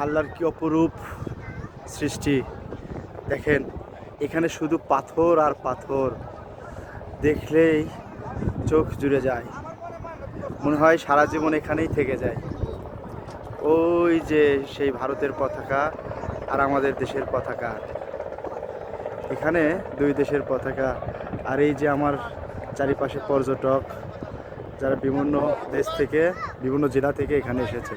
আল্লাহর কি অপরূপ সৃষ্টি দেখেন। এখানে শুধু পাথর আর পাথর, দেখলেই চোখ জুড়ে যায়, মনে হয় সারা জীবন এখানেই থেকে যায়। ওই যে সেই ভারতের পতাকা আর আমাদের দেশের পতাকা, এখানে দুই দেশের পতাকা। আর এই যে আমার চারিপাশে পর্যটক, যারা বিভিন্ন দেশ থেকে, বিভিন্ন জেলা থেকে এখানে এসেছে।